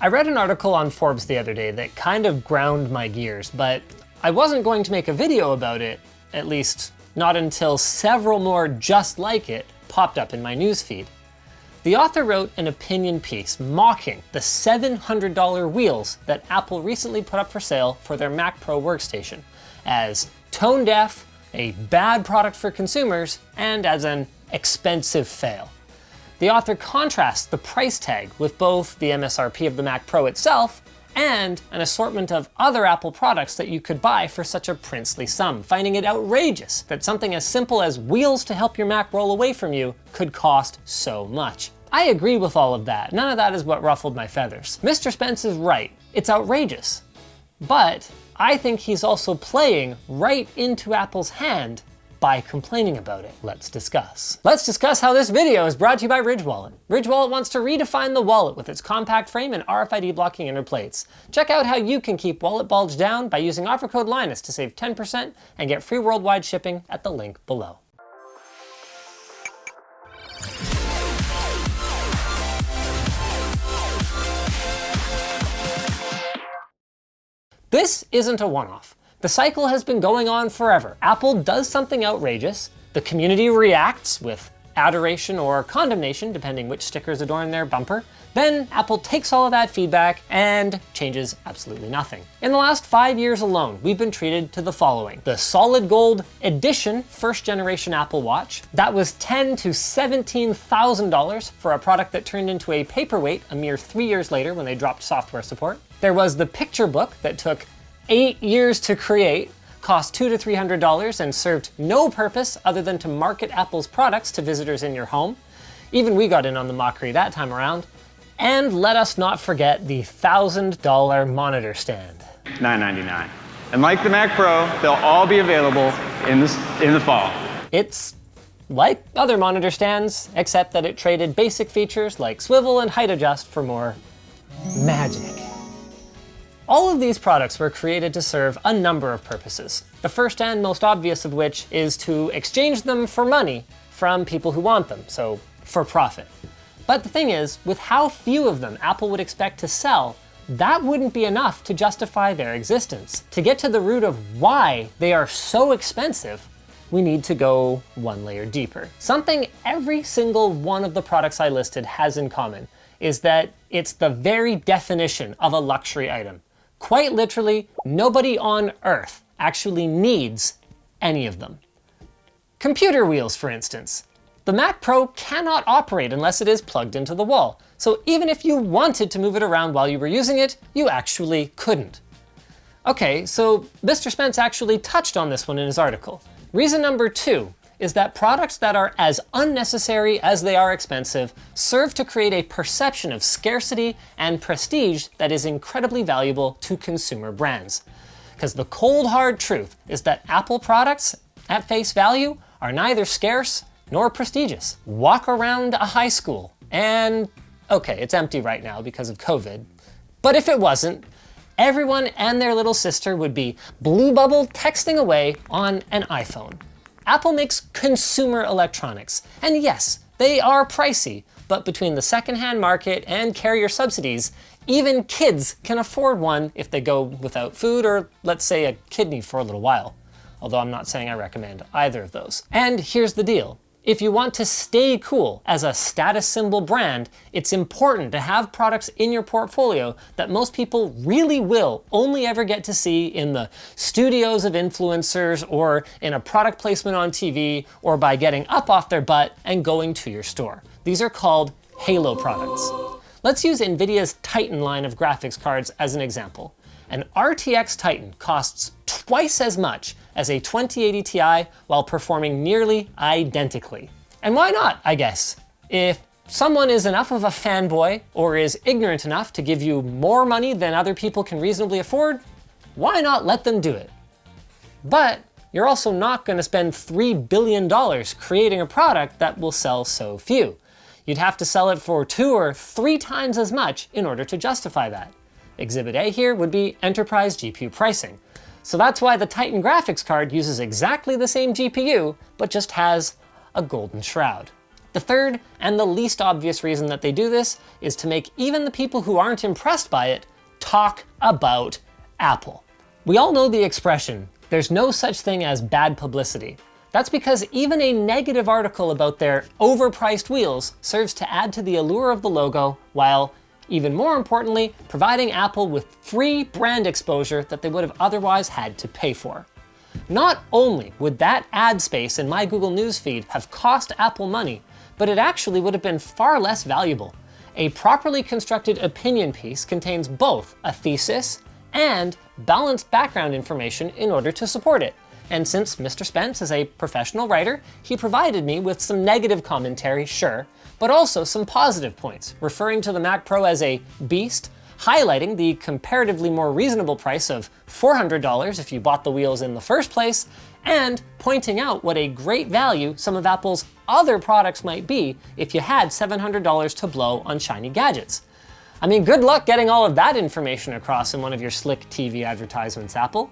I read an article on Forbes the other day that kind of ground my gears, but I wasn't going to make a video about it, at least not until several more just like it popped up in my newsfeed. The author wrote an opinion piece mocking the $700 wheels that Apple recently put up for sale for their Mac Pro workstation as tone deaf, a bad product for consumers, and as an expensive fail. The author contrasts the price tag with both the MSRP of the Mac Pro itself and an assortment of other Apple products that you could buy for such a princely sum, finding it outrageous that something as simple as wheels to help your Mac roll away from you could cost so much. I agree with all of that. None of that is what ruffled my feathers. Mr. Spence is right. It's outrageous. But I think he's also playing right into Apple's hand by complaining about it. Let's discuss. Let's discuss how this video is brought to you by Ridge Wallet. Ridge Wallet wants to redefine the wallet with its compact frame and RFID blocking inner plates. Check out how you can keep wallet bulge down by using offer code Linus to save 10% and get free worldwide shipping at the link below. This isn't a one-off. The cycle has been going on forever. Apple does something outrageous, the community reacts with adoration or condemnation, depending which stickers adorn their bumper. Then Apple takes all of that feedback and changes absolutely nothing. In the last 5 years alone, we've been treated to the following. The solid gold edition first generation Apple Watch. That was $10,000 to $17,000 for a product that turned into a paperweight a mere 3 years later when they dropped software support. There was the picture book that took 8 years to create, cost $200 to $300, and served no purpose other than to market Apple's products to visitors in your home. Even we got in on the mockery that time around. And let us not forget the $1,000 monitor stand. $999. And like the Mac Pro, they'll all be available in the fall. It's like other monitor stands, except that it traded basic features like swivel and height adjust for more magic. All of these products were created to serve a number of purposes. The first and most obvious of which is to exchange them for money from people who want them, so for profit. But the thing is, with how few of them Apple would expect to sell, that wouldn't be enough to justify their existence. To get to the root of why they are so expensive, we need to go one layer deeper. Something every single one of the products I listed has in common is that it's the very definition of a luxury item. Quite literally, nobody on Earth actually needs any of them. Computer wheels, for instance. The Mac Pro cannot operate unless it is plugged into the wall. So even if you wanted to move it around while you were using it, you actually couldn't. Okay, so Mr. Spence actually touched on this one in his article. Reason number 2 is that products that are as unnecessary as they are expensive serve to create a perception of scarcity and prestige that is incredibly valuable to consumer brands. Because the cold hard truth is that Apple products, at face value, are neither scarce nor prestigious. Walk around a high school and, okay, it's empty right now because of COVID, but if it wasn't, everyone and their little sister would be blue bubble texting away on an iPhone. Apple makes consumer electronics, and yes, they are pricey, but between the secondhand market and carrier subsidies, even kids can afford one if they go without food or, let's say, a kidney for a little while. Although I'm not saying I recommend either of those. And here's the deal. If you want to stay cool as a status symbol brand, it's important to have products in your portfolio that most people really will only ever get to see in the studios of influencers or in a product placement on TV or by getting up off their butt and going to your store. These are called halo products. Let's use NVIDIA's Titan line of graphics cards as an example. An RTX Titan costs twice as much as a 2080 Ti while performing nearly identically. And why not, I guess? If someone is enough of a fanboy or is ignorant enough to give you more money than other people can reasonably afford, why not let them do it? But you're also not going to spend $3 billion creating a product that will sell so few. You'd have to sell it for 2 or 3 times as much in order to justify that. Exhibit A here would be enterprise GPU pricing. So that's why the Titan graphics card uses exactly the same GPU, but just has a golden shroud. The third, and the least obvious reason that they do this, is to make even the people who aren't impressed by it talk about Apple. We all know the expression, there's no such thing as bad publicity. That's because even a negative article about their overpriced wheels serves to add to the allure of the logo, while, even more importantly, providing Apple with free brand exposure that they would have otherwise had to pay for. Not only would that ad space in my Google News feed have cost Apple money, but it actually would have been far less valuable. A properly constructed opinion piece contains both a thesis and balanced background information in order to support it. And since Mr. Spence is a professional writer, he provided me with some negative commentary, sure, but also some positive points, referring to the Mac Pro as a beast, highlighting the comparatively more reasonable price of $400 if you bought the wheels in the first place, and pointing out what a great value some of Apple's other products might be if you had $700 to blow on shiny gadgets. I mean, good luck getting all of that information across in one of your slick TV advertisements, Apple.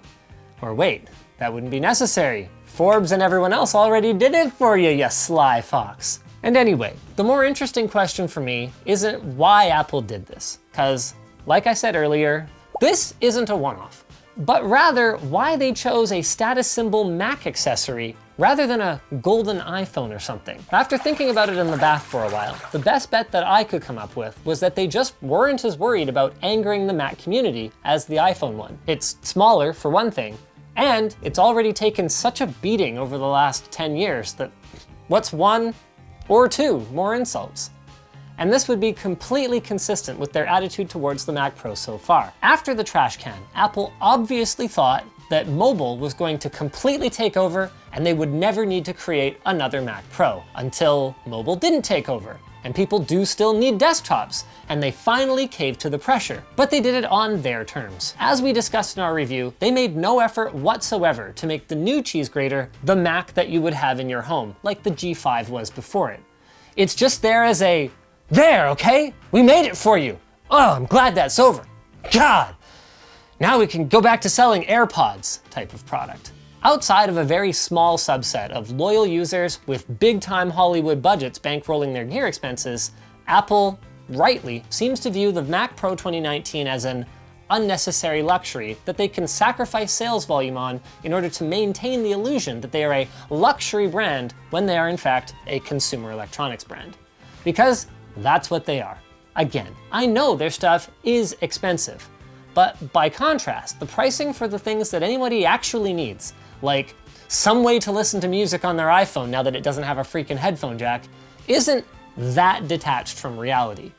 Or wait, that wouldn't be necessary. Forbes and everyone else already did it for you, you sly fox. And anyway, the more interesting question for me isn't why Apple did this, because, like I said earlier, this isn't a one-off, but rather why they chose a status symbol Mac accessory rather than a golden iPhone or something. After thinking about it in the bath for a while, the best bet that I could come up with was that they just weren't as worried about angering the Mac community as the iPhone one. It's smaller, for one thing, and it's already taken such a beating over the last 10 years that what's one or two more insults? And this would be completely consistent with their attitude towards the Mac Pro so far. After the trash can, Apple obviously thought that mobile was going to completely take over and they would never need to create another Mac Pro, until mobile didn't take over. And people do still need desktops, and they finally caved to the pressure. But they did it on their terms. As we discussed in our review, they made no effort whatsoever to make the new cheese grater the Mac that you would have in your home, like the G5 was before it. It's just there as a, there, okay? We made it for you. Oh, I'm glad that's over. God! Now we can go back to selling AirPods type of product. Outside of a very small subset of loyal users with big-time Hollywood budgets bankrolling their gear expenses, Apple, rightly, seems to view the Mac Pro 2019 as an unnecessary luxury that they can sacrifice sales volume on in order to maintain the illusion that they are a luxury brand when they are in fact a consumer electronics brand. Because that's what they are. Again, I know their stuff is expensive, but by contrast, the pricing for the things that anybody actually needs, like some way to listen to music on their iPhone now that it doesn't have a freaking headphone jack, isn't that detached from reality.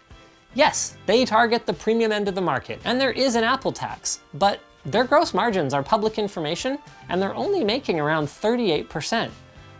Yes, they target the premium end of the market, and there is an Apple tax, but their gross margins are public information, and they're only making around 38%.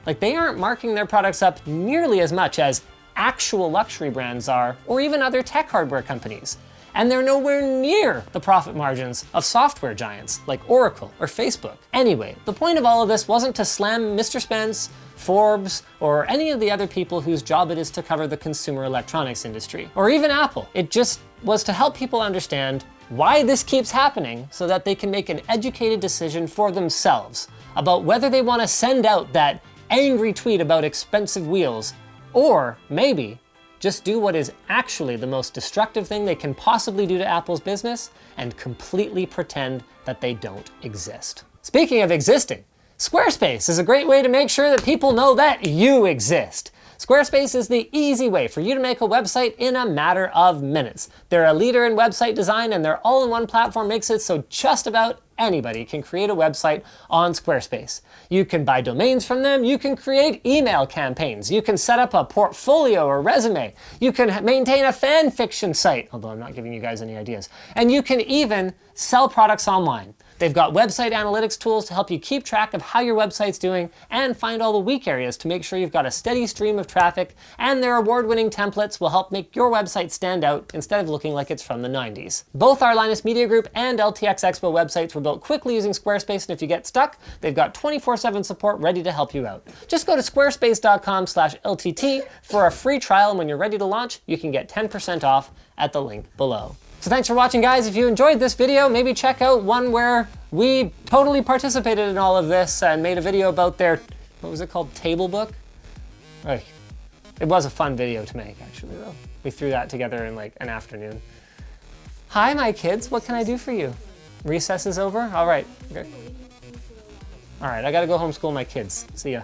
Like, they aren't marking their products up nearly as much as actual luxury brands are, or even other tech hardware companies. And they're nowhere near the profit margins of software giants like Oracle or Facebook. Anyway, the point of all of this wasn't to slam Mr. Spence, Forbes, or any of the other people whose job it is to cover the consumer electronics industry, or even Apple. It just was to help people understand why this keeps happening so that they can make an educated decision for themselves about whether they want to send out that angry tweet about expensive wheels, or maybe just do what is actually the most destructive thing they can possibly do to Apple's business and completely pretend that they don't exist. Speaking of existing, Squarespace is a great way to make sure that people know that you exist. Squarespace is the easy way for you to make a website in a matter of minutes. They're a leader in website design, and their all-in-one platform makes it so just about anybody can create a website on Squarespace. You can buy domains from them, you can create email campaigns, you can set up a portfolio or resume, you can maintain a fan fiction site, although I'm not giving you guys any ideas, and you can even sell products online. They've got website analytics tools to help you keep track of how your website's doing and find all the weak areas to make sure you've got a steady stream of traffic, and their award-winning templates will help make your website stand out instead of looking like it's from the 90s. Both our Linus Media Group and LTX Expo websites were built quickly using Squarespace, and if you get stuck, they've got 24/7 support ready to help you out. Just go to squarespace.com/LTT for a free trial, and when you're ready to launch, you can get 10% off at the link below. So thanks for watching, guys. If you enjoyed this video, maybe check out one where we totally participated in all of this and made a video about their, what was it called, table book? Like, It was a fun video to make, actually, though. We threw that together in like an afternoon. Hi, my kids. What can I do for you? Recess is over? All right. Okay. All right, I gotta go homeschool my kids. See ya.